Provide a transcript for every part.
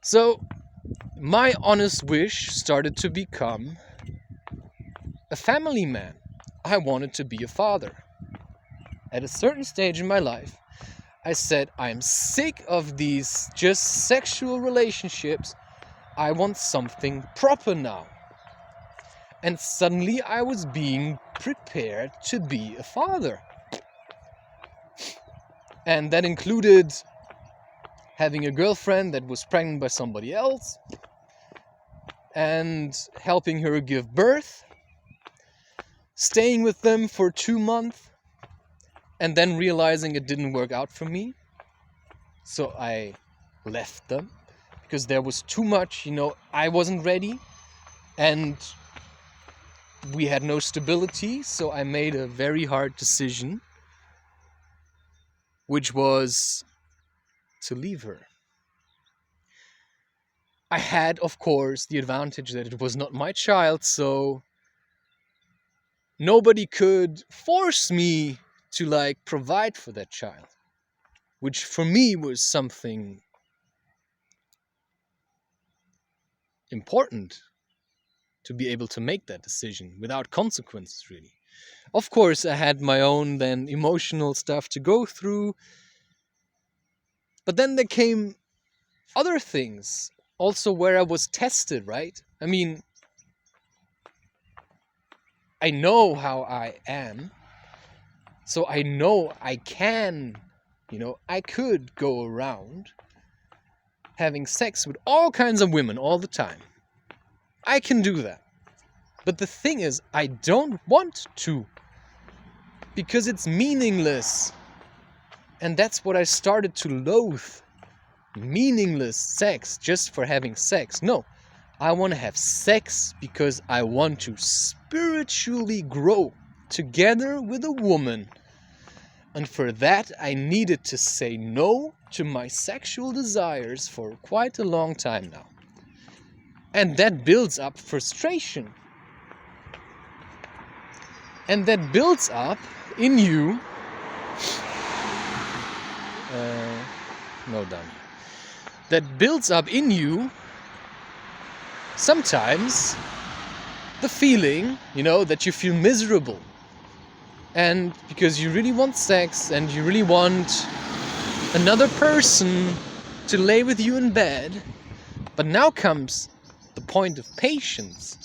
So my honest wish started to become a family man. I wanted to be a father. At a certain stage in my life, I said, I'm sick of these just sexual relationships. I want something proper now. And suddenly I was being prepared to be a father. And that included having a girlfriend that was pregnant by somebody else, and helping her give birth, staying with them for 2 months, and then realizing it didn't work out for me. So I left them because there was too much, I wasn't ready and we had no stability. So I made a very hard decision, which was to leave her. I had, of course, the advantage that it was not my child, so nobody could force me to provide for that child, which for me was something important, to be able to make that decision without consequences, really. Of course, I had my own then emotional stuff to go through, but then there came other things also where I was tested, right? I mean, I know how I am, so I know I can, I could go around having sex with all kinds of women all the time. I can do that. But the thing is, I don't want to, because it's meaningless. And that's what I started to loathe. Meaningless sex just for having sex. No, I want to have sex because I want to spiritually grow together with a woman. And for that, I needed to say no to my sexual desires for quite a long time now. And that builds up frustration. And that builds up in you. That builds up in you sometimes the feeling, that you feel miserable. And because you really want sex and you really want another person to lay with you in bed. But now comes the point of patience.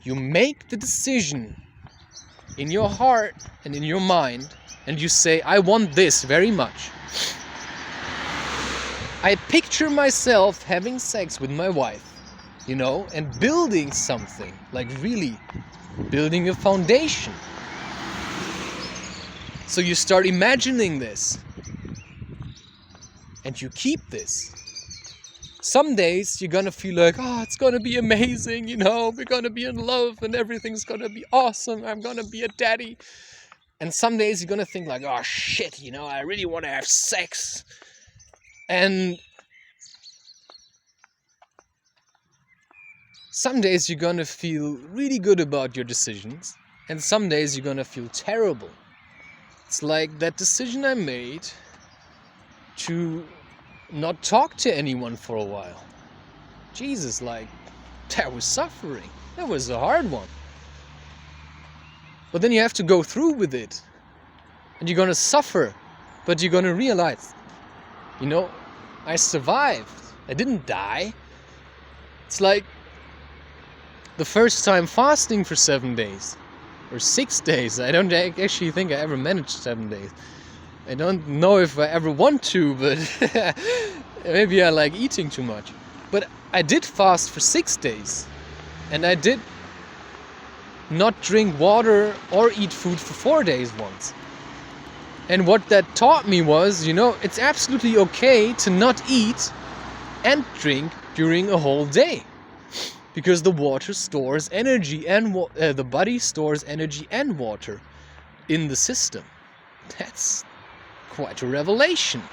You make the decision in your heart and in your mind, and you say, I want this very much. I picture myself having sex with my wife, and building something, really building a foundation. So you start imagining this, and you keep this. Some days you're gonna feel like, it's gonna be amazing, we're gonna be in love and everything's gonna be awesome, I'm gonna be a daddy. And some days you're gonna think like, oh shit, I really wanna have sex. And some days you're gonna feel really good about your decisions, and some days you're gonna feel terrible. It's like that decision I made to not talk to anyone for a while. Jesus, that was suffering. That was a hard one. But then you have to go through with it. And you're gonna suffer. But you're gonna realize, I survived. I didn't die. It's like the first time fasting for 7 days. Or 6 days. I don't actually think I ever managed 7 days. I don't know if I ever want to, but maybe I like eating too much. But I did fast for 6 days. And I did not drink water or eat food for 4 days once. And what that taught me was, it's absolutely okay to not eat and drink during a whole day. Because the water stores energy and the body stores energy and water in the system. That's quite a revelation.